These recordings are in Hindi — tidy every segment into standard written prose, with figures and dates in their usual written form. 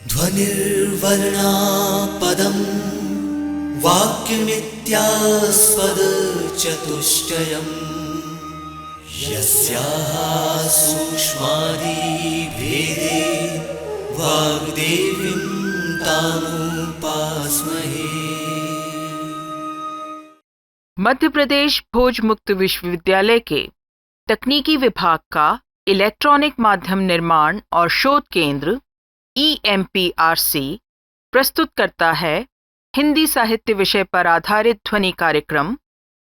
ध्वनिर्वर्णापदं वाक्यमित्यास्पदचतुष्टयम् यस्याः सूक्ष्मादिभेदे वाग्देवीं तामुपास्महे। मध्य प्रदेश भोज मुक्त विश्वविद्यालय के तकनीकी विभाग का इलेक्ट्रॉनिक माध्यम निर्माण और शोध केंद्र EMPRC प्रस्तुत करता है हिंदी साहित्य विषय पर आधारित ध्वनि कार्यक्रम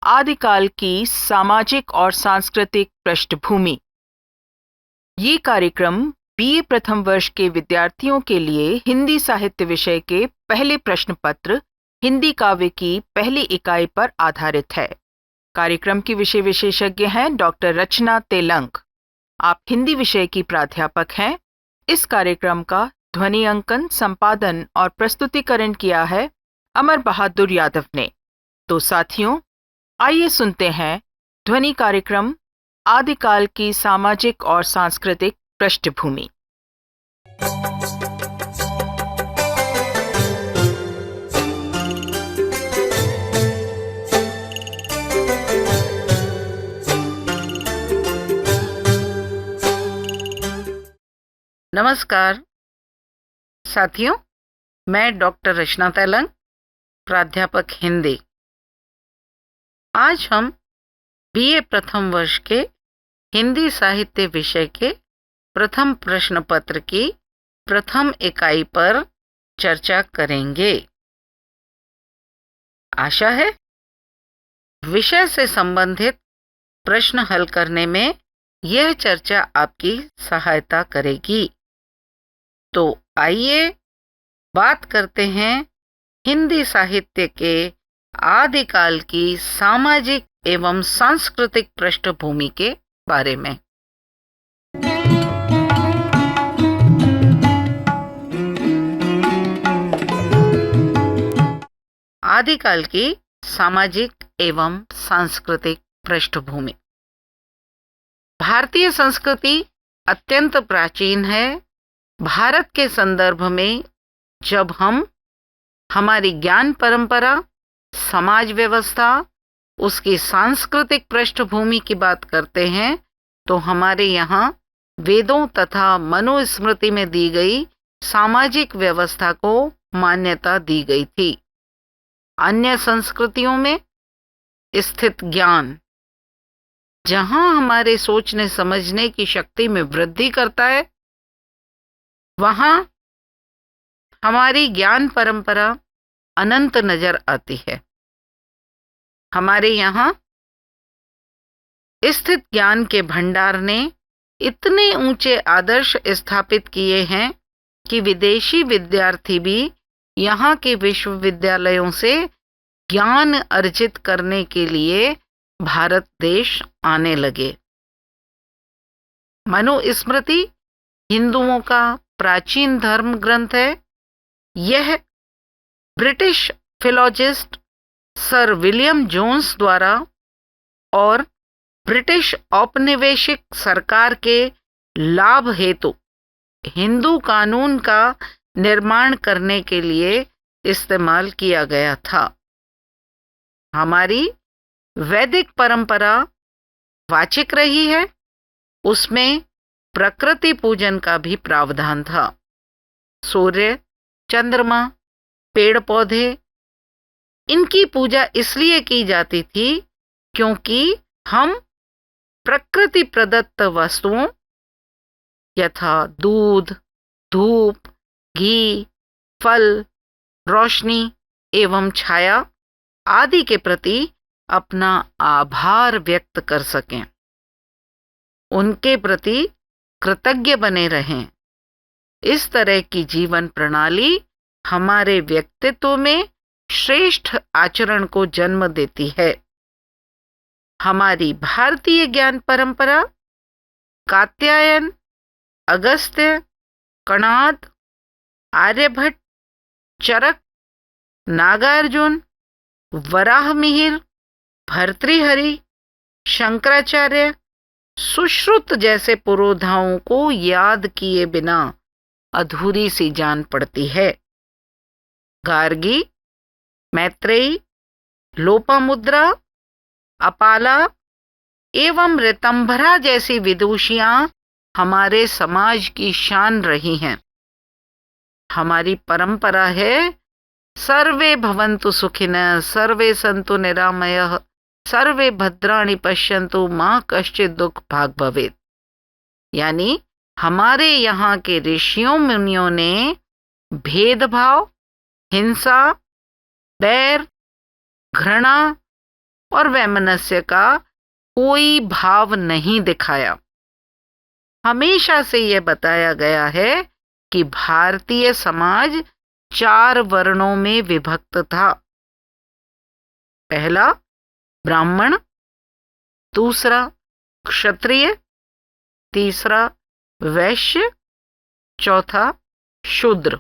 आदिकाल की सामाजिक और सांस्कृतिक पृष्ठभूमि। ये कार्यक्रम BA प्रथम वर्ष के विद्यार्थियों के लिए हिंदी साहित्य विषय के पहले प्रश्न पत्र हिंदी काव्य की पहली इकाई पर आधारित है। कार्यक्रम की विषय विशेषज्ञ हैं डॉक्टर रचना तेलंग। आप हिंदी विषय की प्राध्यापक हैं। इस कार्यक्रम का ध्वनि अंकन, संपादन और प्रस्तुतिकरण किया है अमर बहादुर यादव ने। तो साथियों, आइए सुनते हैं ध्वनि कार्यक्रम आदिकाल की सामाजिक और सांस्कृतिक पृष्ठभूमि। नमस्कार साथियों, मैं डॉक्टर रचना तेलंग, प्राध्यापक हिंदी। आज हम BA प्रथम वर्ष के हिंदी साहित्य विषय के प्रथम प्रश्न पत्र की प्रथम इकाई पर चर्चा करेंगे। आशा है विषय से संबंधित प्रश्न हल करने में यह चर्चा आपकी सहायता करेगी। तो आइए बात करते हैं हिंदी साहित्य के आदिकाल की सामाजिक एवं सांस्कृतिक पृष्ठभूमि के बारे में। आदिकाल की सामाजिक एवं सांस्कृतिक पृष्ठभूमि। भारतीय संस्कृति अत्यंत प्राचीन है। भारत के संदर्भ में जब हम हमारी ज्ञान परंपरा, समाज व्यवस्था, उसकी सांस्कृतिक पृष्ठभूमि की बात करते हैं तो हमारे यहाँ वेदों तथा मनुस्मृति में दी गई सामाजिक व्यवस्था को मान्यता दी गई थी। अन्य संस्कृतियों में स्थित ज्ञान जहाँ हमारे सोचने समझने की शक्ति में वृद्धि करता है, वहाँ हमारी ज्ञान परंपरा अनंत नजर आती है। हमारे यहाँ स्थित ज्ञान के भंडार ने इतने ऊंचे आदर्श स्थापित किए हैं कि विदेशी विद्यार्थी भी यहाँ के विश्वविद्यालयों से ज्ञान अर्जित करने के लिए भारत देश आने लगे। मनुस्मृति हिंदुओं का प्राचीन धर्म ग्रंथ है। यह ब्रिटिश फिलोजिस्ट सर विलियम जोन्स द्वारा और ब्रिटिश औपनिवेशिक सरकार के लाभ हेतु हिंदू कानून का निर्माण करने के लिए इस्तेमाल किया गया था। हमारी वैदिक परंपरा वाचिक रही है। उसमें प्रकृति पूजन का भी प्रावधान था। सूर्य, चंद्रमा, पेड़ पौधे, इनकी पूजा इसलिए की जाती थी क्योंकि हम प्रकृति प्रदत्त वस्तुओं यथा दूध, धूप, घी, फल, रोशनी एवं छाया आदि के प्रति अपना आभार व्यक्त कर सकें, उनके प्रति कृतज्ञ बने रहें। इस तरह की जीवन प्रणाली हमारे व्यक्तित्व में श्रेष्ठ आचरण को जन्म देती है। हमारी भारतीय ज्ञान परंपरा कात्यायन, अगस्त्य, कणाद, आर्यभट्ट, चरक, नागार्जुन, वराहमिहिर, भर्तृहरि, शंकराचार्य, सुश्रुत जैसे पुरोधाओं को याद किए बिना अधूरी सी जान पड़ती है। गार्गी, मैत्रेयी, लोपामुद्रा, अपाला एवं ऋतंभरा जैसी विदुषियां हमारे समाज की शान रही हैं। हमारी परंपरा है सर्वे भवन्तु सुखिनः, सर्वे सन्तु निरामयः, सर्वे भद्राणि पश्यन्तु, मां कश्चित् दुख भाग भवेत्। यानी हमारे यहाँ के ऋषियों मुनियों ने भेदभाव, हिंसा, बैर, घृणा और वैमनस्य का कोई भाव नहीं दिखाया। हमेशा से यह बताया गया है कि भारतीय समाज 4 वर्णों में विभक्त था। पहला ब्राह्मण, दूसरा क्षत्रिय, तीसरा वैश्य, चौथा शूद्र।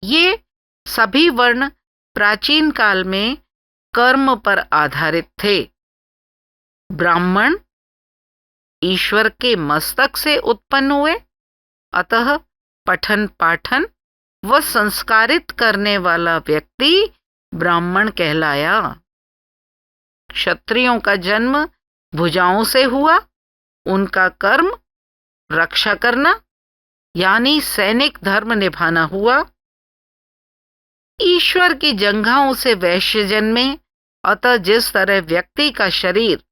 ये सभी वर्ण प्राचीन काल में कर्म पर आधारित थे। ब्राह्मण ईश्वर के मस्तक से उत्पन्न हुए, अतः पठन पाठन व संस्कारित करने वाला व्यक्ति ब्राह्मण कहलाया। क्षत्रियों का जन्म भुजाओं से हुआ, उनका कर्म रक्षा करना यानी सैनिक धर्म निभाना हुआ। ईश्वर की जंघाओं से वैश्य जन्मे, अतः जिस तरह व्यक्ति का शरीर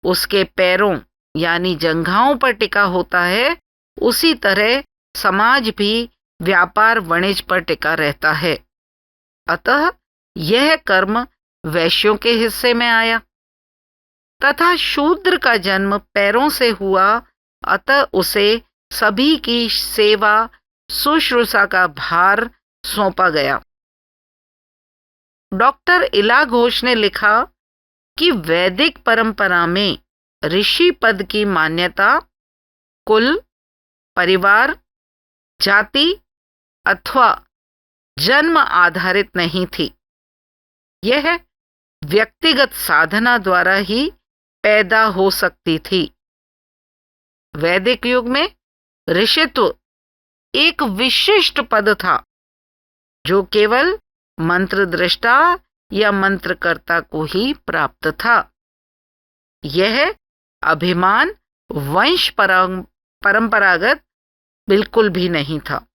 उसके पैरों यानी जंघाओं पर टिका होता है, उसी तरह समाज भी व्यापार वाणिज्य पर टिका रहता है। अतः यह कर्म वैश्यों के हिस्से में आया। तथा शूद्र का जन्म पैरों से हुआ, अतः उसे सभी की सेवा शुश्रूषा का भार सौंपा गया। डॉक्टर इला घोष ने लिखा कि वैदिक परंपरा में ऋषि पद की मान्यता कुल, परिवार, जाति अथवा जन्म आधारित नहीं थी। यह व्यक्तिगत साधना द्वारा ही पैदा हो सकती थी। वैदिक युग में ऋषित्व एक विशिष्ट पद था जो केवल मंत्रदृष्टा या मंत्रकर्ता को ही प्राप्त था। यह अभिमान वंश परंपरागत बिल्कुल भी नहीं था।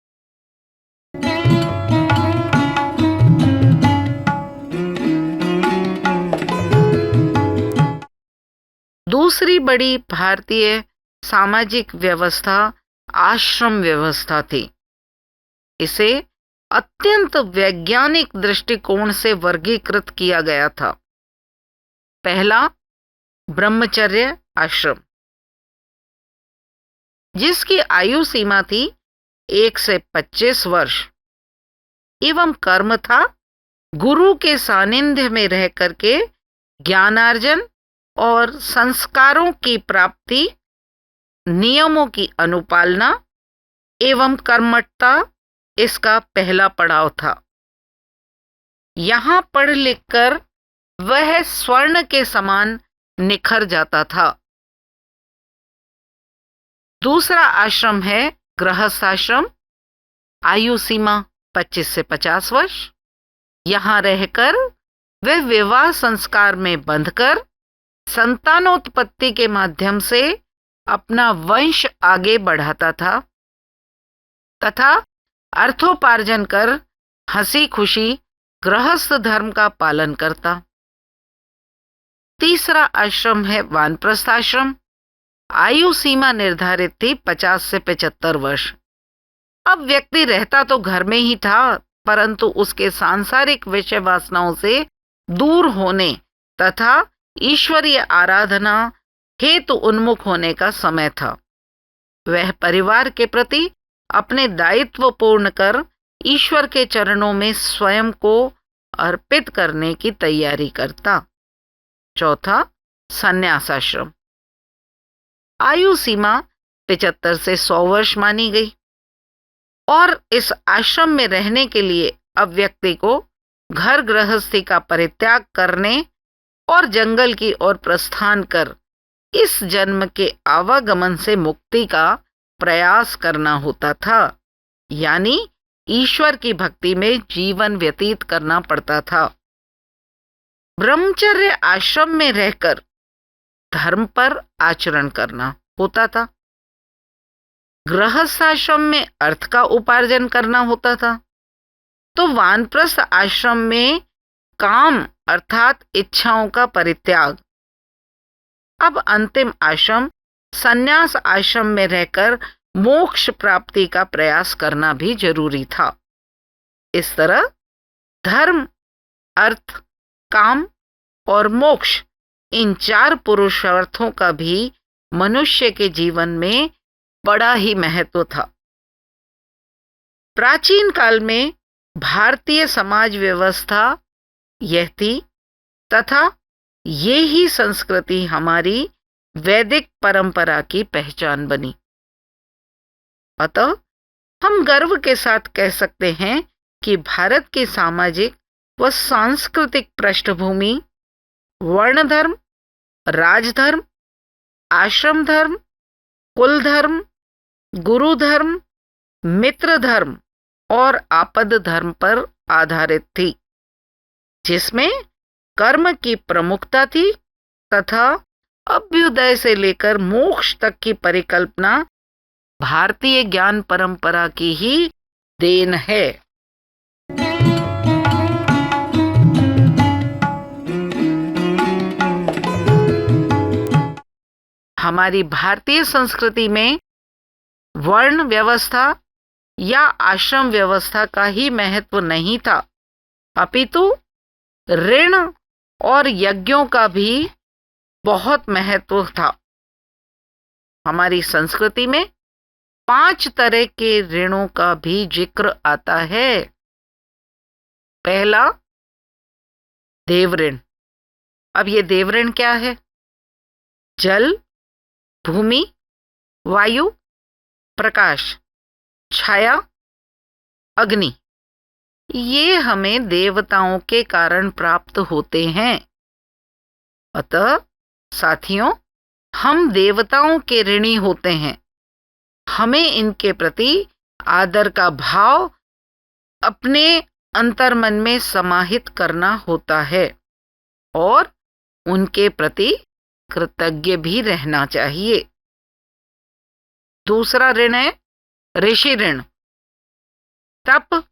दूसरी बड़ी भारतीय सामाजिक व्यवस्था आश्रम व्यवस्था थी। इसे अत्यंत वैज्ञानिक दृष्टिकोण से वर्गीकृत किया गया था। पहला ब्रह्मचर्य आश्रम, जिसकी आयु सीमा थी 1 से 25 वर्ष, एवं कर्म था गुरु के सानिध्य में रह करके ज्ञानार्जन और संस्कारों की प्राप्ति, नियमों की अनुपालना एवं कर्मठता इसका पहला पड़ाव था। यहां पढ़ लिखकर वह स्वर्ण के समान निखर जाता था। दूसरा आश्रम है गृहस्थ आश्रम, आयु सीमा 25 से 50 वर्ष। यहां रहकर वह विवाह संस्कार में बंधकर संतानोत्पत्ति के माध्यम से अपना वंश आगे बढ़ाता था तथा अर्थोपार्जन कर हंसी खुशी गृहस्थ धर्म का पालन करता। तीसरा आश्रम है वानप्रस्थ आश्रम, आयु सीमा निर्धारित थी 50 से 75 वर्ष। अब व्यक्ति रहता तो घर में ही था, परंतु उसके सांसारिक विषय वासनाओं से दूर होने तथा ईश्वरीय आराधना हेतु उन्मुख होने का समय था। वह परिवार के प्रति अपने दायित्व पूर्ण कर ईश्वर के चरणों में स्वयं को अर्पित करने की तैयारी करता। चौथा संन्यास आश्रम, आयु सीमा 75 से 100 वर्ष मानी गई और इस आश्रम में रहने के लिए अब व्यक्ति को घर गृहस्थी का परित्याग करने और जंगल की ओर प्रस्थान कर इस जन्म के आवागमन से मुक्ति का प्रयास करना होता था। यानी ईश्वर की भक्ति में जीवन व्यतीत करना पड़ता था। ब्रह्मचर्य आश्रम में रहकर धर्म पर आचरण करना होता था। गृहस्थ आश्रम में अर्थ का उपार्जन करना होता था। तो वानप्रस्थ आश्रम में काम अर्थात इच्छाओं का परित्याग। अब अंतिम आश्रम संन्यास आश्रम में रहकर मोक्ष प्राप्ति का प्रयास करना भी जरूरी था। इस तरह धर्म, अर्थ, काम और मोक्ष, इन 4 पुरुषार्थों का भी मनुष्य के जीवन में बड़ा ही महत्व था। प्राचीन काल में भारतीय समाज व्यवस्था यह थी तथा ये ही संस्कृति हमारी वैदिक परंपरा की पहचान बनी। अतः हम गर्व के साथ कह सकते हैं कि भारत की सामाजिक व सांस्कृतिक पृष्ठभूमि वर्ण धर्म, राजधर्म, आश्रम धर्म, कुल धर्म, गुरु धर्म, मित्र धर्म और आपद धर्म पर आधारित थी, जिसमें कर्म की प्रमुखता थी तथा अभ्युदय से लेकर मोक्ष तक की परिकल्पना भारतीय ज्ञान परंपरा की ही देन है। हमारी भारतीय संस्कृति में वर्ण व्यवस्था या आश्रम व्यवस्था का ही महत्व नहीं था, अपितु ऋण और यज्ञों का भी बहुत महत्व था। हमारी संस्कृति में 5 तरह के ऋणों का भी जिक्र आता है। पहला, देव ऋण। अब ये देव ऋण क्या है? जल, भूमि, वायु, प्रकाश, छाया, अग्नि, ये हमें देवताओं के कारण प्राप्त होते हैं। अतः साथियों, हम देवताओं के ऋणी होते हैं। हमें इनके प्रति आदर का भाव अपने अंतर्मन में समाहित करना होता है और उनके प्रति कृतज्ञ भी रहना चाहिए। दूसरा ऋण है ऋषि ऋण। तप,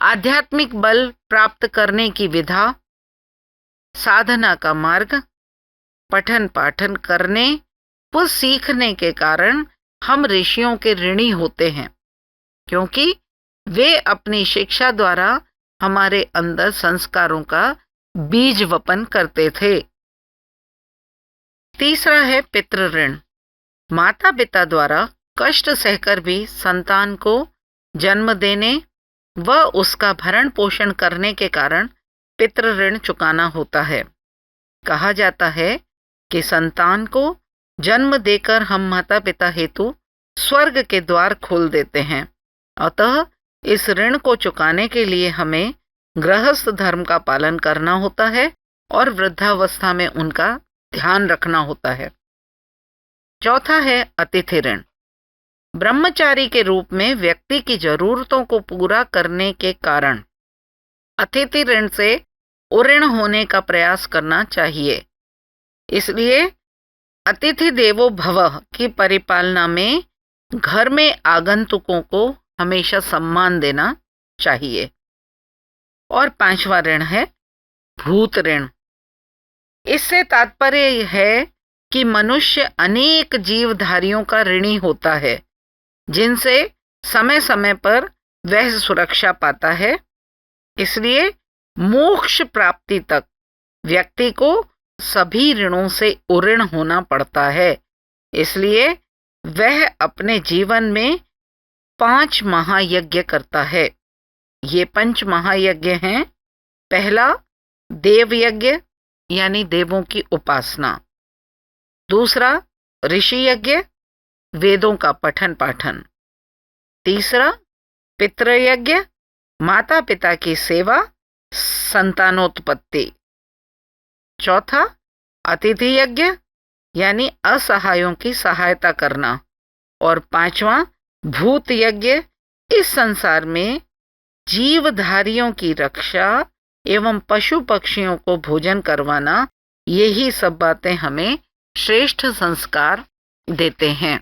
आध्यात्मिक बल प्राप्त करने की विधा, साधना का मार्ग, पठन पाठन करने व सीखने के कारण हम ऋषियों के ऋणी होते हैं, क्योंकि वे अपनी शिक्षा द्वारा हमारे अंदर संस्कारों का बीज वपन करते थे। तीसरा है पितृ ऋण। माता पिता द्वारा कष्ट सहकर भी संतान को जन्म देने व उसका भरण पोषण करने के कारण पितृ ऋण चुकाना होता है। कहा जाता है कि संतान को जन्म देकर हम माता पिता हेतु स्वर्ग के द्वार खोल देते हैं। अतः इस ऋण को चुकाने के लिए हमें गृहस्थ धर्म का पालन करना होता है और वृद्धावस्था में उनका ध्यान रखना होता है। चौथा है अतिथि ऋण। ब्रह्मचारी के रूप में व्यक्ति की जरूरतों को पूरा करने के कारण अतिथि ऋण से उऋण होने का प्रयास करना चाहिए। इसलिए अतिथि देवो भवः की परिपालना में घर में आगंतुकों को हमेशा सम्मान देना चाहिए। और 5वां ऋण है भूत ऋण। इससे तात्पर्य है कि मनुष्य अनेक जीवधारियों का ऋणी होता है, जिनसे समय समय पर वह सुरक्षा पाता है। इसलिए मोक्ष प्राप्ति तक व्यक्ति को सभी ऋणों से उऋण होना पड़ता है। इसलिए वह अपने जीवन में 5 महायज्ञ करता है। ये 5 महायज्ञ हैं। पहला, देव यज्ञ यानी देवों की उपासना। दूसरा, ऋषि यज्ञ, वेदों का पठन पाठन। तीसरा, पितृयज्ञ, माता पिता की सेवा, संतानोत्पत्ति। चौथा, अतिथि यज्ञ यानी असहायों की सहायता करना। और 5वां, भूत यज्ञ, इस संसार में जीवधारियों की रक्षा एवं पशु पक्षियों को भोजन करवाना, यही सब बातें हमें श्रेष्ठ संस्कार देते हैं।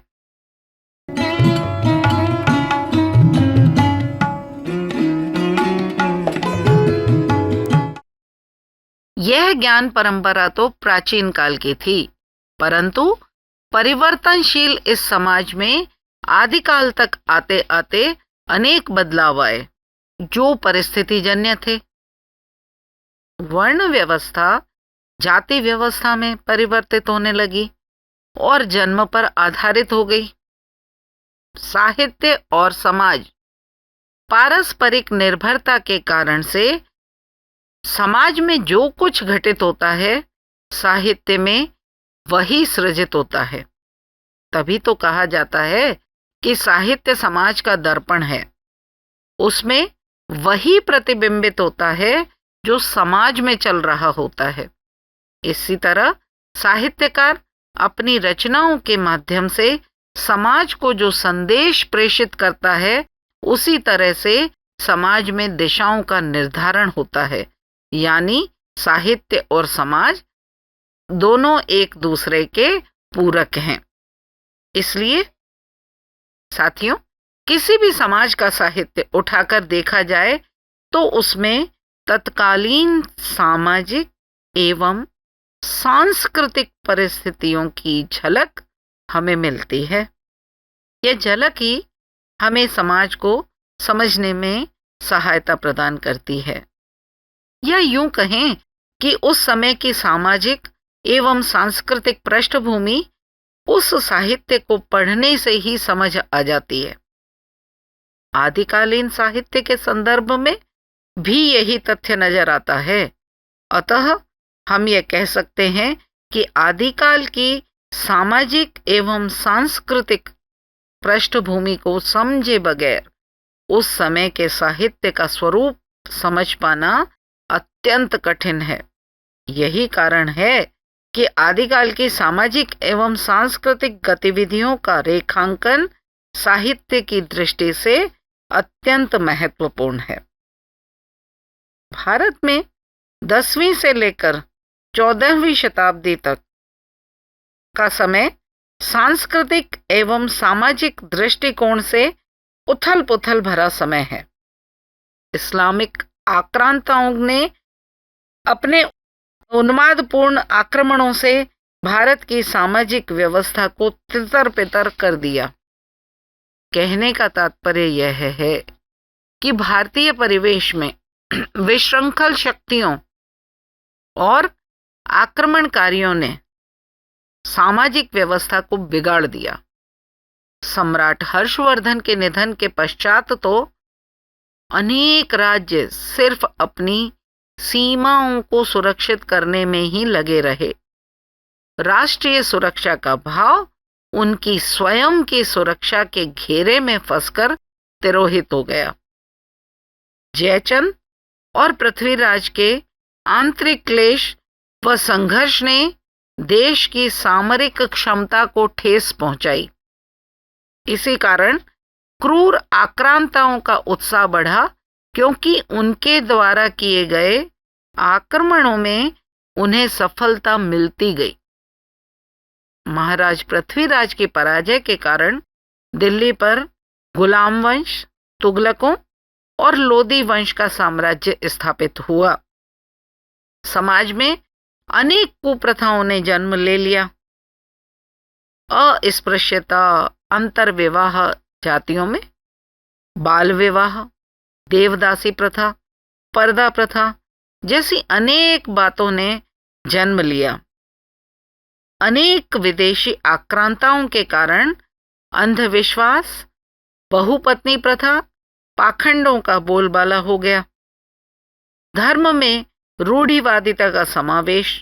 यह ज्ञान परंपरा तो प्राचीन काल की थी, परंतु परिवर्तनशील इस समाज में आदिकाल तक आते आते अनेक बदलाव आए, जो परिस्थितिजन्य थे। वर्ण व्यवस्था जाति व्यवस्था में परिवर्तित होने लगी और जन्म पर आधारित हो गई। साहित्य और समाज पारस्परिक निर्भरता के कारण से समाज में जो कुछ घटित होता है, साहित्य में वही सृजित होता है। तभी तो कहा जाता है कि साहित्य समाज का दर्पण है। उसमें वही प्रतिबिंबित होता है जो समाज में चल रहा होता है। इसी तरह साहित्यकार अपनी रचनाओं के माध्यम से समाज को जो संदेश प्रेषित करता है, उसी तरह से समाज में दिशाओं का निर्धारण होता है। यानी साहित्य और समाज दोनों एक दूसरे के पूरक हैं। इसलिए साथियों, किसी भी समाज का साहित्य उठाकर देखा जाए तो उसमें तत्कालीन सामाजिक एवं सांस्कृतिक परिस्थितियों की झलक हमें मिलती है। यह झलक ही हमें समाज को समझने में सहायता प्रदान करती है। या यूं कहें कि उस समय की सामाजिक एवं सांस्कृतिक पृष्ठभूमि उस साहित्य को पढ़ने से ही समझ आ जाती है। आदिकालीन साहित्य के संदर्भ में भी यही तथ्य नजर आता है। अतः हम यह कह सकते हैं कि आदिकाल की सामाजिक एवं सांस्कृतिक पृष्ठभूमि को समझे बगैर उस समय के साहित्य का स्वरूप समझ पाना अत्यंत कठिन है। यही कारण है कि आदिकाल की सामाजिक एवं सांस्कृतिक गतिविधियों का रेखांकन साहित्य की दृष्टि से अत्यंत महत्वपूर्ण है। भारत में 10वीं से लेकर 14वीं शताब्दी तक का समय सांस्कृतिक एवं सामाजिक दृष्टिकोण से उथल पुथल भरा समय है। इस्लामिक आक्रांताओं ने अपने उन्मादपूर्ण आक्रमणों से भारत की सामाजिक व्यवस्था को तितर पितर कर दिया। कहने का तात्पर्य यह है कि भारतीय परिवेश में विशृंखल शक्तियों और आक्रमणकारियों ने सामाजिक व्यवस्था को बिगाड़ दिया। सम्राट हर्षवर्धन के निधन के पश्चात तो अनेक राज्य सिर्फ अपनी सीमाओं को सुरक्षित करने में ही लगे रहे। राष्ट्रीय सुरक्षा का भाव उनकी स्वयं की सुरक्षा के घेरे में फंसकर तिरोहित हो गया। जयचंद और पृथ्वीराज के आंतरिक क्लेश व संघर्ष ने देश की सामरिक क्षमता को ठेस पहुंचाई। इसी कारण क्रूर आक्रांताओं का उत्साह बढ़ा, क्योंकि उनके द्वारा किए गए आक्रमणों में उन्हें सफलता मिलती गई। महाराज पृथ्वीराज की पराजय के कारण दिल्ली पर गुलाम वंश, तुगलकों और लोदी वंश का साम्राज्य स्थापित हुआ। समाज में अनेक कुप्रथाओं ने जन्म ले लिया। अस्पृश्यता, अंतर्विवाह जातियों में, बाल विवाह, देवदासी प्रथा, पर्दा प्रथा जैसी अनेक बातों ने जन्म लिया। अनेक विदेशी आक्रांताओं के कारण अंधविश्वास, बहुपत्नी प्रथा, पाखंडों का बोलबाला हो गया। धर्म में रूढ़िवादिता का समावेश,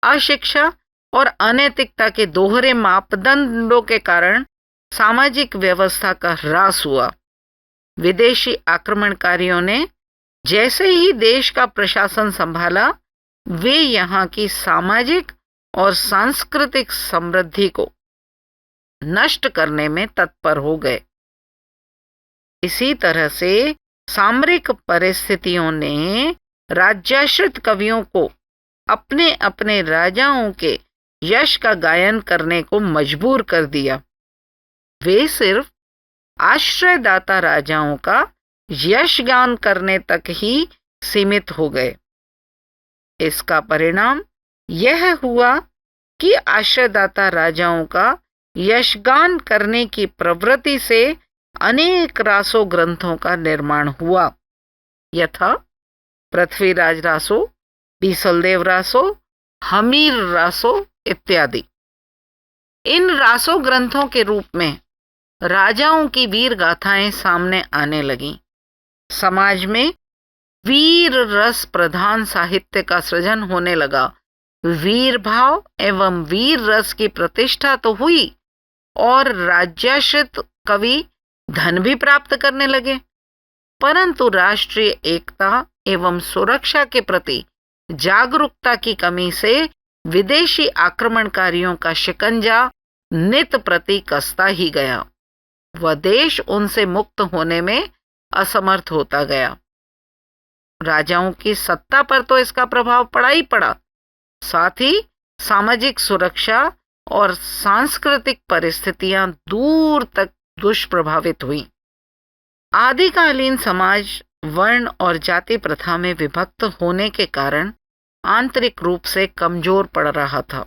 अशिक्षा और अनैतिकता के दोहरे मापदंडों के कारण सामाजिक व्यवस्था का ह्रास हुआ। विदेशी आक्रमणकारियों ने जैसे ही देश का प्रशासन संभाला, वे यहाँ की सामाजिक और सांस्कृतिक समृद्धि को नष्ट करने में तत्पर हो गए। इसी तरह से सामरिक परिस्थितियों ने राज्याश्रित कवियों को अपने अपने राजाओं के यश का गायन करने को मजबूर कर दिया। वे सिर्फ आश्रयदाता राजाओं का यश गान करने तक ही सीमित हो गए। इसका परिणाम यह हुआ कि आश्रयदाता राजाओं का यशगान करने की प्रवृत्ति से अनेक रासो ग्रंथों का निर्माण हुआ, यथा पृथ्वीराज रासो, बीसलदेव रासो, हमीर रासो इत्यादि। इन रासो ग्रंथों के रूप में राजाओं की वीर गाथाएं सामने आने लगीं। समाज में वीर रस प्रधान साहित्य का सृजन होने लगा। वीर भाव एवं वीर रस की प्रतिष्ठा तो हुई और राज्याश्रित कवि धन भी प्राप्त करने लगे, परंतु राष्ट्रीय एकता एवं सुरक्षा के प्रति जागरूकता की कमी से विदेशी आक्रमणकारियों का शिकंजा नित प्रति कसता ही गया। वह देश उनसे मुक्त होने में असमर्थ होता गया। राजाओं की सत्ता पर तो इसका प्रभाव पड़ा ही पड़ा, साथ ही सामाजिक सुरक्षा और सांस्कृतिक परिस्थितियां दूर तक दुष्प्रभावित हुई। आदिकालीन समाज वर्ण और जाति प्रथा में विभक्त होने के कारण आंतरिक रूप से कमजोर पड़ रहा था।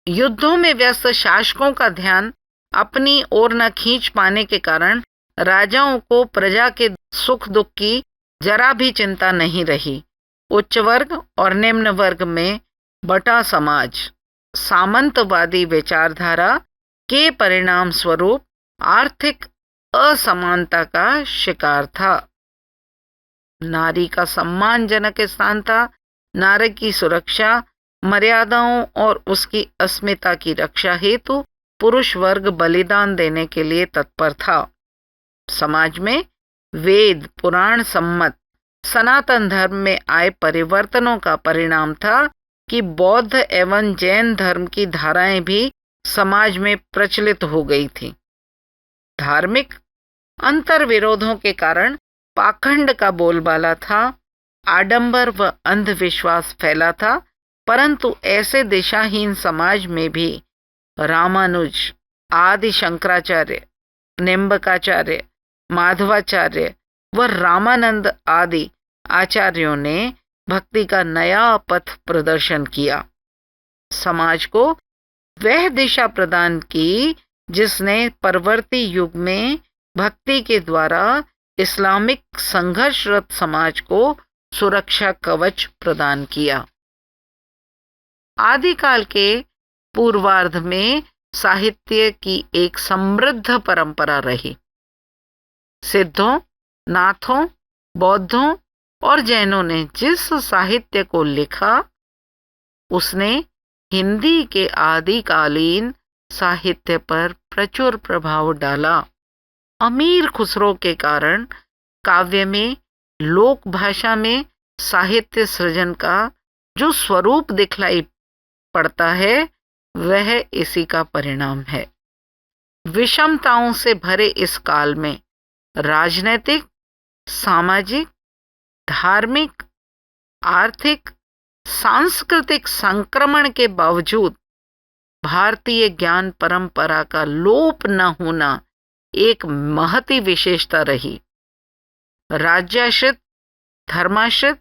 युद्धों में व्यस्त शासकों का ध्यान अपनी ओर न खींच पाने के कारण राजाओं को प्रजा के सुख दुख की जरा भी चिंता नहीं रही। उच्च वर्ग और निम्न वर्ग में बटा समाज सामंतवादी विचारधारा के परिणाम स्वरूप आर्थिक असमानता का शिकार था। नारी का सम्मानजनक स्थान था। नारी की सुरक्षा, मर्यादाओं और उसकी अस्मिता की रक्षा हेतु पुरुष वर्ग बलिदान देने के लिए तत्पर था। समाज में वेद पुराण सम्मत सनातन धर्म में आए परिवर्तनों का परिणाम था कि बौद्ध एवं जैन धर्म की धाराएं भी समाज में प्रचलित हो गई थी। धार्मिक अंतर्विरोधों के कारण पाखंड का बोलबाला था, आडंबर व अंधविश्वास फैला था, परंतु ऐसे दिशाहीन समाज में भी रामानुज, आदि शंकराचार्य, निम्बकाचार्य, माधवाचार्य व रामानंद आदि आचार्यों ने भक्ति का नया पथ प्रदर्शन किया। समाज को वह दिशा प्रदान की जिसने परवर्ती युग में भक्ति के द्वारा इस्लामिक संघर्षरत समाज को सुरक्षा कवच प्रदान किया। आदिकाल के पूर्वार्ध में साहित्य की एक समृद्ध परंपरा रही। सिद्धों, नाथों, बौद्धों और जैनों ने जिस साहित्य को लिखा उसने हिंदी के आदिकालीन साहित्य पर प्रचुर प्रभाव डाला। अमीर खुसरो के कारण काव्य में, लोक भाषा में साहित्य सृजन का जो स्वरूप दिखलाई पड़ता है वह इसी का परिणाम है। विषमताओं से भरे इस काल में राजनैतिक, सामाजिक, धार्मिक, आर्थिक, सांस्कृतिक संक्रमण के बावजूद भारतीय ज्ञान परंपरा का लोप न होना एक महती विशेषता रही। राज्याश्रित, धर्माश्रित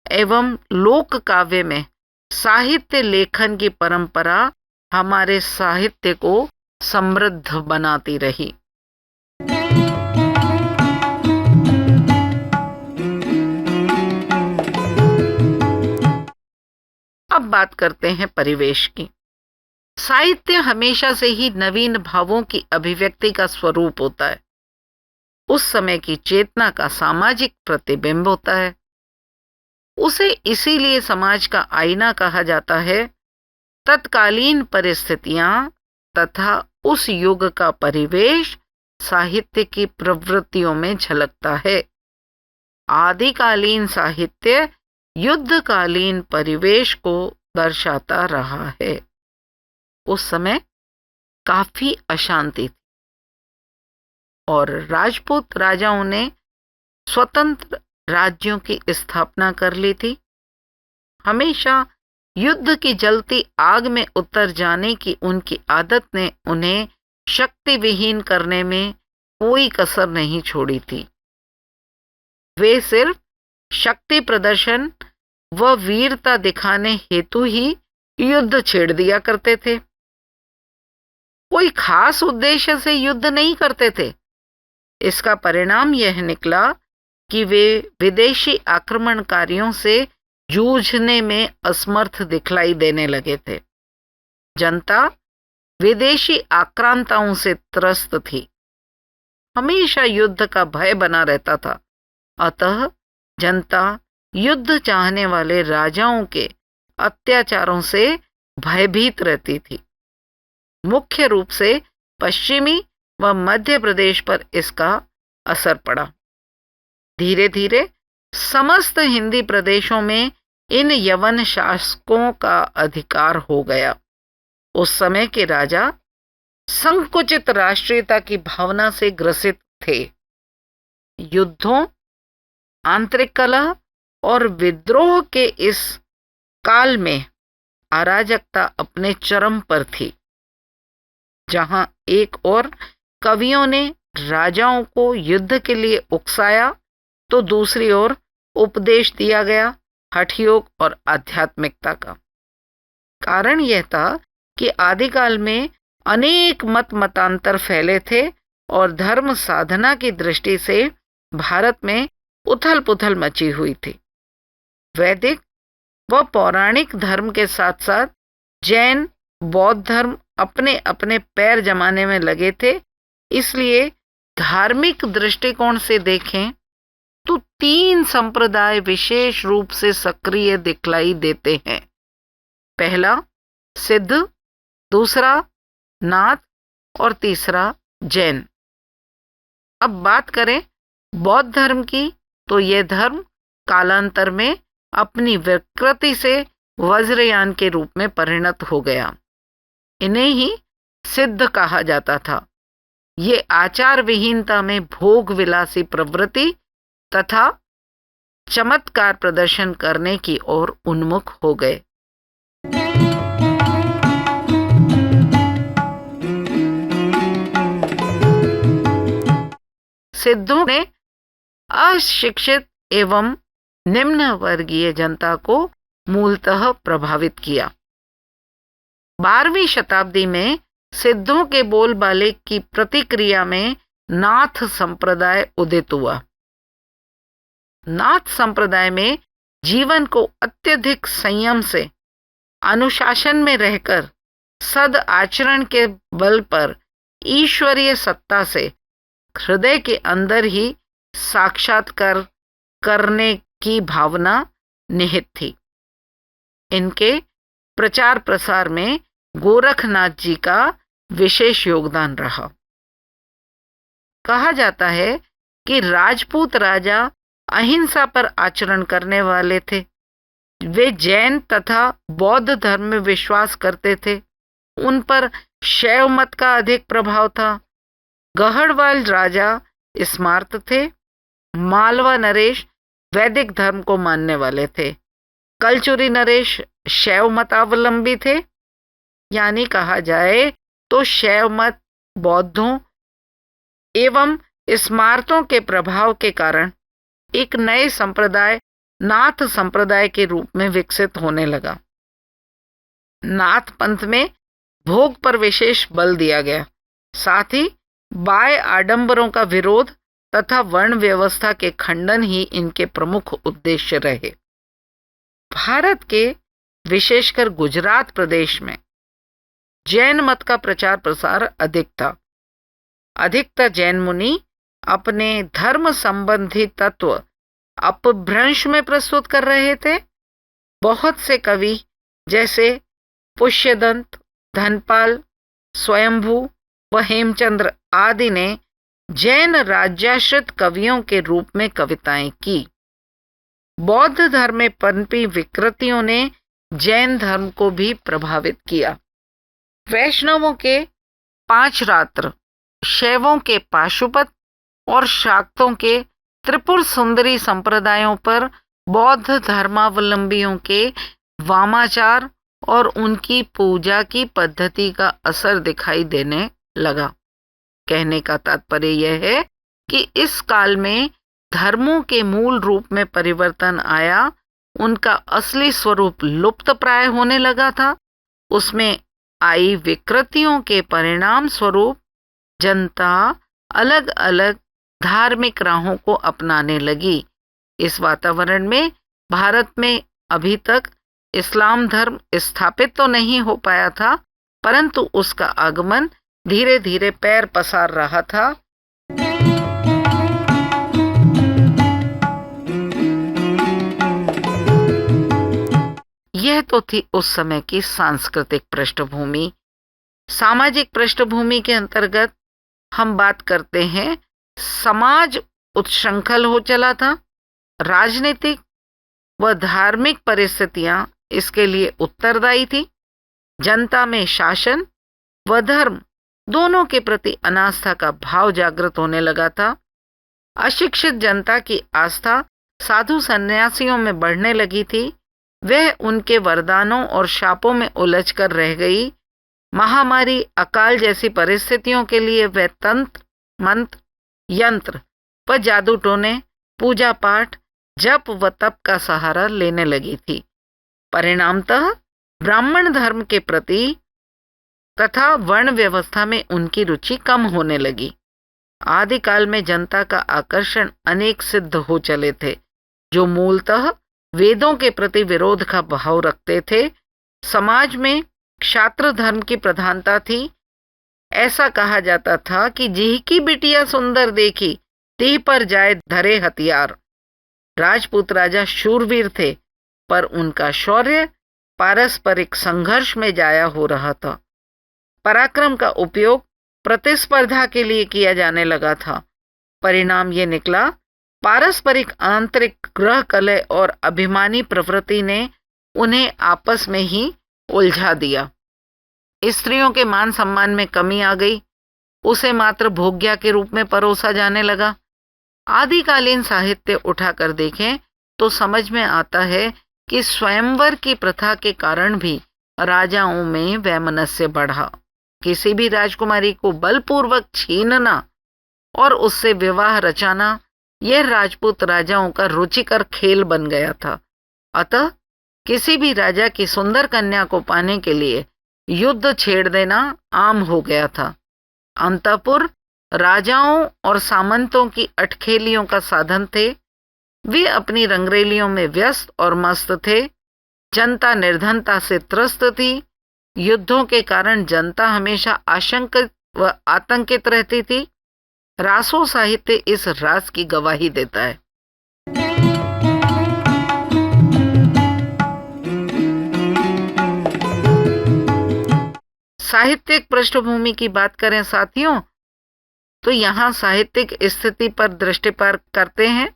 एवं लोक काव्य में साहित्य लेखन की परंपरा हमारे साहित्य को समृद्ध बनाती रही। अब बात करते हैं परिवेश की। साहित्य हमेशा से ही नवीन भावों की अभिव्यक्ति का स्वरूप होता है। उस समय की चेतना का सामाजिक प्रतिबिंब होता है। उसे इसीलिए समाज का आईना कहा जाता है। तत्कालीन परिस्थितियां तथा उस युग का परिवेश साहित्य की प्रवृत्तियों में झलकता है। आदिकालीन साहित्य युद्धकालीन परिवेश को दर्शाता रहा है। उस समय काफी अशांति थी। और राजपूत राजाओं ने स्वतंत्र राज्यों की स्थापना कर ली थी। हमेशा युद्ध की जलती आग में उतर जाने की उनकी आदत ने उन्हें शक्ति विहीन करने में कोई कसर नहीं छोड़ी थी। वे सिर्फ शक्ति प्रदर्शन व वीरता दिखाने हेतु ही युद्ध छेड़ दिया करते थे। कोई खास उद्देश्य से युद्ध नहीं करते थे। इसका परिणाम यह निकला कि वे विदेशी आक्रमणकारियों से जूझने में असमर्थ दिखलाई देने लगे थे। जनता विदेशी आक्रांताओं से त्रस्त थी। हमेशा युद्ध का भय बना रहता था। अतः जनता युद्ध चाहने वाले राजाओं के अत्याचारों से भयभीत रहती थी। मुख्य रूप से पश्चिमी व मध्य प्रदेश पर इसका असर पड़ा। धीरे धीरे समस्त हिंदी प्रदेशों में इन यवन शासकों का अधिकार हो गया। उस समय के राजा संकुचित राष्ट्रीयता की भावना से ग्रसित थे। युद्धों, आंतरिक कलह और विद्रोह के इस काल में अराजकता अपने चरम पर थी। जहां एक ओर कवियों ने राजाओं को युद्ध के लिए उकसाया, तो दूसरी ओर उपदेश दिया गया हठयोग और आध्यात्मिकता का। कारण यह था कि आदिकाल में अनेक मतांतर फैले थे और धर्म साधना की दृष्टि से भारत में उथल पुथल मची हुई थी। वैदिक व पौराणिक धर्म के साथ साथ जैन, बौद्ध धर्म अपने अपने पैर जमाने में लगे थे। इसलिए धार्मिक दृष्टिकोण से देखें तो 3 संप्रदाय विशेष रूप से सक्रिय दिखलाई देते हैं। पहला सिद्ध, दूसरा नाथ और तीसरा जैन। अब बात करें बौद्ध धर्म की, तो यह धर्म कालांतर में अपनी विकृति से वज्रयान के रूप में परिणत हो गया। इन्हें ही सिद्ध कहा जाता था। ये आचार विहीनता में भोग विलासी प्रवृत्ति तथा चमत्कार प्रदर्शन करने की ओर उन्मुख हो गए। सिद्धों ने अशिक्षित एवं निम्न वर्गीय जनता को मूलतः प्रभावित किया। 12वीं शताब्दी में सिद्धों के बोलबाले की प्रतिक्रिया में नाथ संप्रदाय उदित हुआ। नाथ संप्रदाय में जीवन को अत्यधिक संयम से, अनुशासन में रहकर, सद आचरण के बल पर ईश्वरीय सत्ता से हृदय के अंदर ही साक्षात्कार करने की भावना निहित थी। इनके प्रचार प्रसार में गोरखनाथ जी का विशेष योगदान रहा। कहा जाता है कि राजपूत राजा अहिंसा पर आचरण करने वाले थे। वे जैन तथा बौद्ध धर्म में विश्वास करते थे। उन पर शैव मत का अधिक प्रभाव था। गढ़वाल राजा स्मार्त थे। मालवा नरेश वैदिक धर्म को मानने वाले थे। कलचुरी नरेश शैव मतावलंबी थे। यानी कहा जाए तो शैव मत बौद्धों एवं स्मार्तों के प्रभाव के कारण एक नए संप्रदाय नाथ संप्रदाय के रूप में विकसित होने लगा। नाथ पंथ में भोग पर विशेष बल दिया गया। साथ ही बाह्य आडंबरों का विरोध तथा वर्ण व्यवस्था के खंडन ही इनके प्रमुख उद्देश्य रहे। भारत के विशेषकर गुजरात प्रदेश में जैन मत का प्रचार प्रसार अधिक था। अधिकतर जैन मुनि अपने धर्म संबंधी तत्व अपभ्रंश में प्रस्तुत कर रहे थे। बहुत से कवि जैसे पुष्यदंत, धनपाल, स्वयंभू व हेमचंद्र आदि ने जैन राज्याश्रित कवियों के रूप में कविताएं की। बौद्ध धर्म में पनपी विकृतियों ने जैन धर्म को भी प्रभावित किया। वैष्णवों के 5 रात्र शैवों के पाशुपत और शाक्तों के त्रिपुर सुंदरी संप्रदायों पर बौद्ध धर्मावलंबियों के वामाचार और उनकी पूजा की पद्धति का असर दिखाई देने लगा। कहने का तात्पर्य यह है कि इस काल में धर्मों के मूल रूप में परिवर्तन आया, उनका असली स्वरूप लुप्त प्राय होने लगा था। उसमें आई विकृतियों के परिणाम स्वरूप जनता अलग अलग धार्मिक राहों को अपनाने लगी। इस वातावरण में भारत में अभी तक इस्लाम धर्म स्थापित तो नहीं हो पाया था, परंतु उसका आगमन धीरे धीरे पैर पसार रहा था। यह तो थी उस समय की सांस्कृतिक पृष्ठभूमि। सामाजिक पृष्ठभूमि के अंतर्गत हम बात करते हैं, समाज उच्छृंखल हो चला था। राजनीतिक व धार्मिक परिस्थितियां इसके लिए उत्तरदायी थी। जनता में शासन व धर्म दोनों के प्रति अनास्था का भाव जागृत होने लगा था। अशिक्षित जनता की आस्था साधु सन्यासियों में बढ़ने लगी थी। वह उनके वरदानों और शापों में उलझकर रह गई। महामारी, अकाल जैसी परिस्थितियों के लिए वह तंत्र, मंत्र, यंत्र व जादू टोने, पूजा पाठ, जप व तप का सहारा लेने लगी थी। परिणामतः ब्राह्मण धर्म के प्रति तथा वर्ण व्यवस्था में उनकी रुचि कम होने लगी। आदिकाल में जनता का आकर्षण अनेक सिद्ध हो चले थे, जो मूलतः वेदों के प्रति विरोध का भाव रखते थे। समाज में क्षात्र धर्म की प्रधानता थी। ऐसा कहा जाता था कि जिह की बिटिया सुंदर देखी, तिह पर जाए धरे हथियार। राजपूत राजा शूरवीर थे, पर उनका शौर्य पारस्परिक संघर्ष में जाया हो रहा था। पराक्रम का उपयोग प्रतिस्पर्धा के लिए किया जाने लगा था। परिणाम ये निकला, पारस्परिक आंतरिक ग्रह कलह और अभिमानी प्रवृत्ति ने उन्हें आपस में ही उलझा दिया। स्त्रियों के मान सम्मान में कमी आ गई, उसे मात्र भोग्या के रूप में परोसा जाने लगा। आदिकालीन साहित्य उठाकर देखें तो समझ में आता है कि स्वयंवर की प्रथा के कारण भी राजाओं में वैमनस्य बढ़ा। किसी भी राजकुमारी को बलपूर्वक छीनना और उससे विवाह रचाना, यह राजपूत राजाओं का रुचिकर खेल बन गया था। अतः किसी भी राजा की सुंदर कन्या को पाने के लिए युद्ध छेड़ देना आम हो गया था। अंतपुर राजाओं और सामंतों की अटखेलियों का साधन थे। वे अपनी रंगरेलियों में व्यस्त और मस्त थे। जनता निर्धनता से त्रस्त थी। युद्धों के कारण जनता हमेशा आशंकित व आतंकित रहती थी। रासो साहित्य इस राज की गवाही देता है। साहित्यिक पृष्ठभूमि की बात करें साथियों, तो यहां साहित्यिक स्थिति पर दृष्टिपात करते हैं।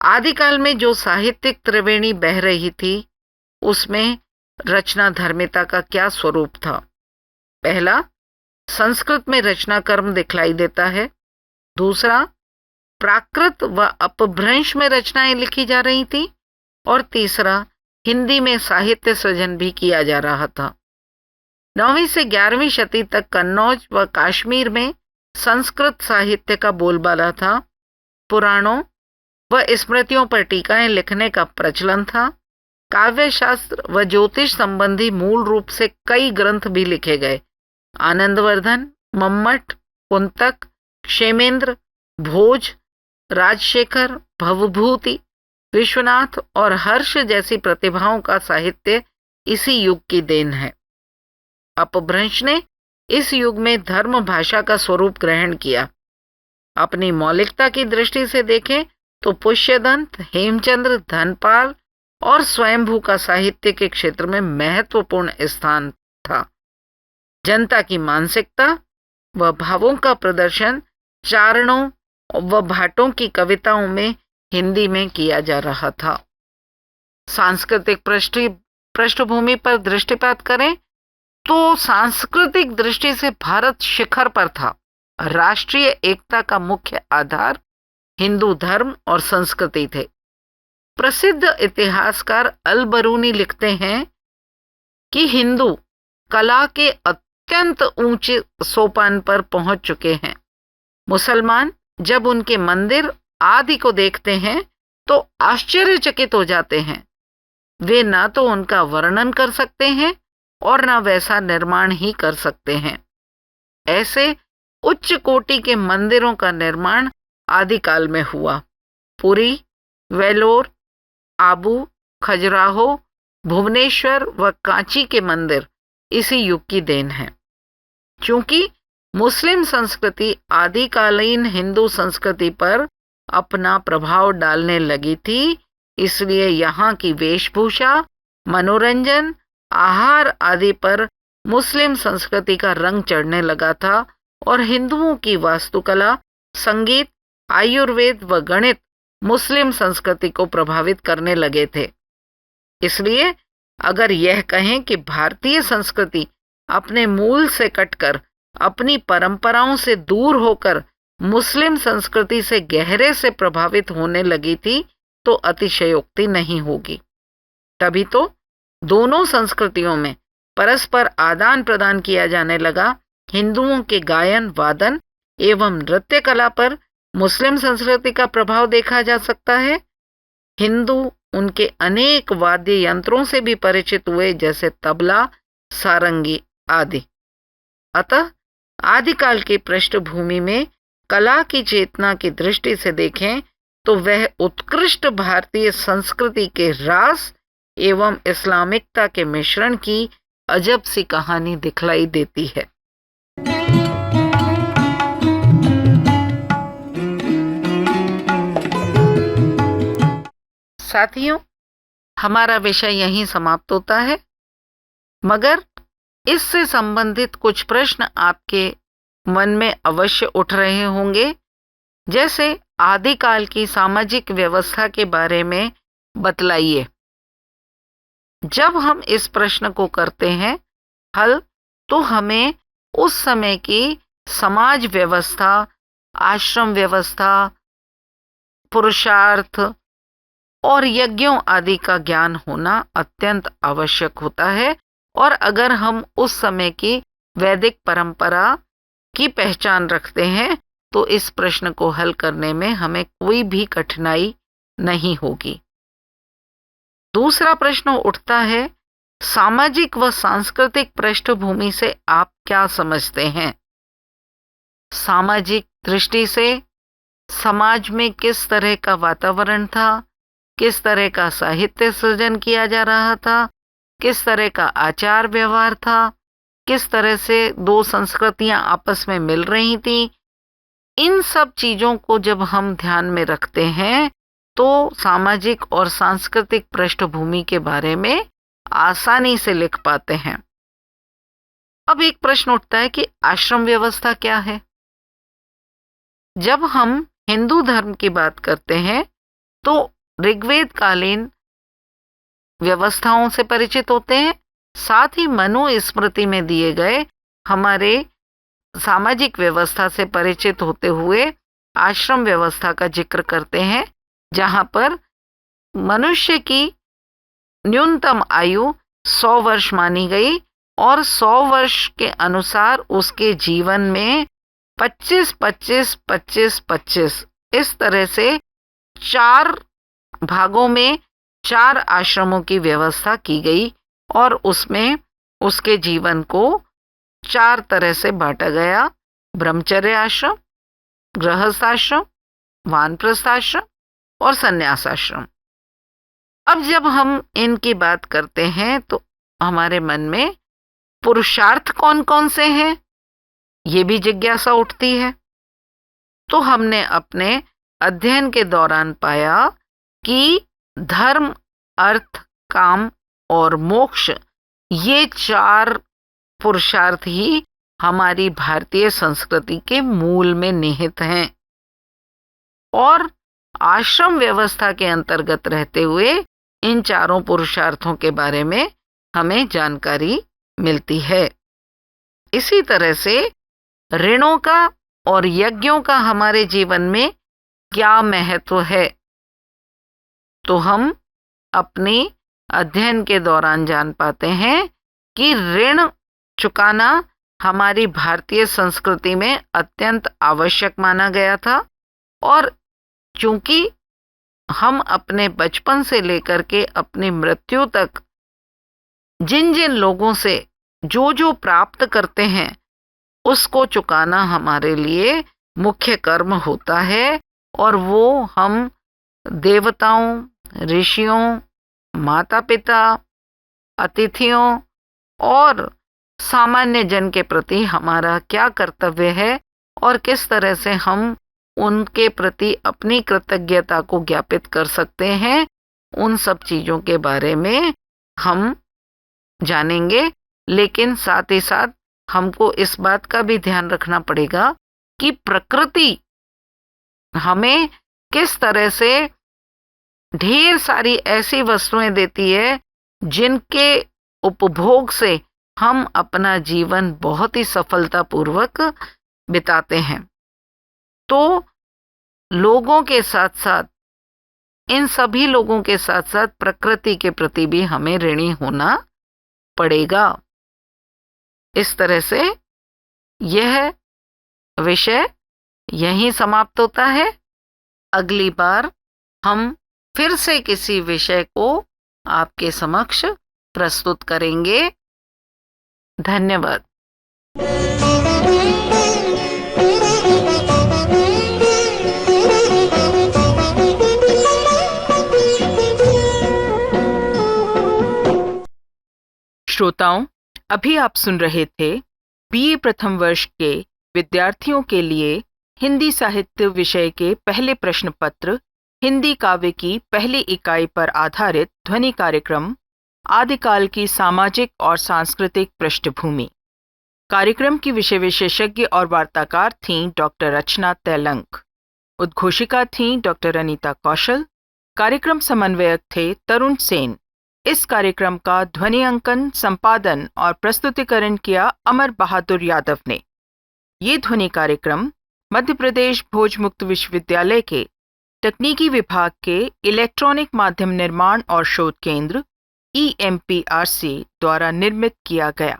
आदिकाल में जो साहित्यिक त्रिवेणी बह रही थी, उसमें रचना धर्मिता का क्या स्वरूप था। पहला, संस्कृत में रचना कर्म दिखलाई देता है। दूसरा, प्राकृत व अपभ्रंश में रचनाएं लिखी जा रही थी। और तीसरा, हिंदी में साहित्य सृजन भी किया जा रहा था। 9वीं से 11वीं शती तक कन्नौज व कश्मीर में संस्कृत साहित्य का बोलबाला था। पुराणों व स्मृतियों पर टीकाएं लिखने का प्रचलन था। काव्य शास्त्र व ज्योतिष संबंधी मूल रूप से कई ग्रंथ भी लिखे गए। आनंदवर्धन, मम्मट, कुंतक, क्षेमेंद्र, भोज, राजशेखर, भवभूति, विश्वनाथ और हर्ष जैसी प्रतिभाओं का साहित्य इसी युग की देन है। अपभ्रंश ने इस युग में धर्म भाषा का स्वरूप ग्रहण किया। अपनी मौलिकता की दृष्टि से देखें तो पुष्यदंत, हेमचंद्र, धनपाल और स्वयंभू का साहित्य के क्षेत्र में महत्वपूर्ण स्थान था। जनता की मानसिकता व भावों का प्रदर्शन चारणों व भाटों की कविताओं में हिंदी में किया जा रहा था। सांस्कृतिक पृष्ठभूमि पर दृष्टिपात करें तो सांस्कृतिक दृष्टि से भारत शिखर पर था। राष्ट्रीय एकता का मुख्य आधार हिंदू धर्म और संस्कृति थे। प्रसिद्ध इतिहासकार अल बरूनी लिखते हैं कि हिंदू कला के अत्यंत ऊंचे सोपान पर पहुंच चुके हैं। मुसलमान जब उनके मंदिर आदि को देखते हैं तो आश्चर्यचकित हो जाते हैं। वे ना तो उनका वर्णन कर सकते हैं और ना वैसा निर्माण ही कर सकते हैं। ऐसे उच्च कोटि के मंदिरों का निर्माण आदिकाल में हुआ। पुरी, वेलोर, आबू, खजुराहो, भुवनेश्वर व कांची के मंदिर इसी युग की देन है। चूंकि मुस्लिम संस्कृति आदिकालीन हिंदू संस्कृति पर अपना प्रभाव डालने लगी थी, इसलिए यहाँ की वेशभूषा, मनोरंजन, आहार आदि पर मुस्लिम संस्कृति का रंग चढ़ने लगा था और हिंदुओं की वास्तुकला, संगीत, आयुर्वेद व गणित मुस्लिम संस्कृति को प्रभावित करने लगे थे। इसलिए अगर यह कहें कि भारतीय संस्कृति अपने मूल से कटकर अपनी परंपराओं से दूर होकर मुस्लिम संस्कृति से गहरे से प्रभावित होने लगी थी तो अतिशयोक्ति नहीं होगी। तभी तो दोनों संस्कृतियों में परस्पर आदान प्रदान किया जाने लगा। हिंदुओं के गायन, वादन एवं नृत्य कला पर मुस्लिम संस्कृति का प्रभाव देखा जा सकता है। हिंदू उनके अनेक वाद्य यंत्रों से भी परिचित हुए, जैसे तबला, सारंगी आदि। अतः आदिकाल की पृष्ठभूमि में कला की चेतना की दृष्टि से देखें तो वह उत्कृष्ट भारतीय संस्कृति के रास एवं इस्लामिकता के मिश्रण की अजब सी कहानी दिखलाई देती है। साथियों, हमारा विषय यहीं समाप्त होता है, मगर इससे संबंधित कुछ प्रश्न आपके मन में अवश्य उठ रहे होंगे। जैसे आदिकाल की सामाजिक व्यवस्था के बारे में बतलाइए। जब हम इस प्रश्न को करते हैं हल, तो हमें उस समय की समाज व्यवस्था, आश्रम व्यवस्था, पुरुषार्थ और यज्ञों आदि का ज्ञान होना अत्यंत आवश्यक होता है। और अगर हम उस समय की वैदिक परंपरा की पहचान रखते हैं तो इस प्रश्न को हल करने में हमें कोई भी कठिनाई नहीं होगी। दूसरा प्रश्न उठता है, सामाजिक व सांस्कृतिक पृष्ठभूमि से आप क्या समझते हैं? सामाजिक दृष्टि से समाज में किस तरह का वातावरण था, किस तरह का साहित्य सृजन किया जा रहा था, किस तरह का आचार व्यवहार था, किस तरह से दो संस्कृतियां आपस में मिल रही थी। इन सब चीजों को जब हम ध्यान में रखते हैं तो सामाजिक और सांस्कृतिक पृष्ठभूमि के बारे में आसानी से लिख पाते हैं। अब एक प्रश्न उठता है कि आश्रम व्यवस्था क्या है? जब हम हिंदू धर्म की बात करते हैं तो ऋग्वेद कालीन व्यवस्थाओं से परिचित होते हैं, साथ ही मनुस्मृति में दिए गए हमारे सामाजिक व्यवस्था से परिचित होते हुए आश्रम व्यवस्था का जिक्र करते हैं, जहां पर मनुष्य की न्यूनतम आयु 100 वर्ष मानी गई और 100 वर्ष के अनुसार उसके जीवन में 25-25-25-25 इस तरह से 4 भागों में 4 आश्रमों की व्यवस्था की गई और उसमें उसके जीवन को 4 तरह से बांटा गया: ब्रह्मचर्य आश्रम, गृहस्थ आश्रम, वानप्रस्थ आश्रम और संन्यास आश्रम। अब जब हम इनकी बात करते हैं तो हमारे मन में पुरुषार्थ कौन कौन से हैं, ये भी जिज्ञासा उठती है। तो हमने अपने अध्ययन के दौरान पाया कि धर्म, अर्थ, काम और मोक्ष, ये 4 पुरुषार्थ ही हमारी भारतीय संस्कृति के मूल में निहित हैं और आश्रम व्यवस्था के अंतर्गत रहते हुए इन 4 पुरुषार्थों के बारे में हमें जानकारी मिलती है। इसी तरह से ऋणों का और यज्ञों का हमारे जीवन में क्या महत्व है, तो हम अपने अध्ययन के दौरान जान पाते हैं कि ऋण चुकाना हमारी भारतीय संस्कृति में अत्यंत आवश्यक माना गया था। और क्योंकि हम अपने बचपन से लेकर के अपनी मृत्यु तक जिन जिन लोगों से जो जो प्राप्त करते हैं उसको चुकाना हमारे लिए मुख्य कर्म होता है, और वो हम देवताओं, ऋषियों, माता पिता, अतिथियों और सामान्य जन के प्रति हमारा क्या कर्तव्य है और किस तरह से हम उनके प्रति अपनी कृतज्ञता को ज्ञापित कर सकते हैं, उन सब चीज़ों के बारे में हम जानेंगे। लेकिन साथ ही साथ हमको इस बात का भी ध्यान रखना पड़ेगा कि प्रकृति हमें किस तरह से ढेर सारी ऐसी वस्तुएं देती है जिनके उपभोग से हम अपना जीवन बहुत ही सफलतापूर्वक बिताते हैं। तो लोगों के साथ साथ, इन सभी लोगों के साथ साथ प्रकृति के प्रति भी हमें ऋणी होना पड़ेगा। इस तरह से यह विषय यहीं समाप्त होता है। अगली बार हम फिर से किसी विषय को आपके समक्ष प्रस्तुत करेंगे। धन्यवाद। श्रोताओं, अभी आप सुन रहे थे बीए प्रथम वर्ष के विद्यार्थियों के लिए हिंदी साहित्य विषय के पहले प्रश्न पत्र हिंदी काव्य की पहली इकाई पर आधारित ध्वनि कार्यक्रम आदिकाल की सामाजिक और सांस्कृतिक पृष्ठभूमि। कार्यक्रम की विषय विशेषज्ञ और वार्ताकार थीं डॉक्टर रचना तेलंग। उद्घोषिका थीं डॉक्टर अनीता कौशल। कार्यक्रम समन्वयक थे तरुण सेन। इस कार्यक्रम का ध्वनि अंकन, संपादन और प्रस्तुतिकरण किया अमर बहादुर यादव ने। ये ध्वनि कार्यक्रम मध्य प्रदेश भोज मुक्त विश्वविद्यालय के तकनीकी विभाग के इलेक्ट्रॉनिक माध्यम निर्माण और शोध केंद्र EMPRC द्वारा निर्मित किया गया।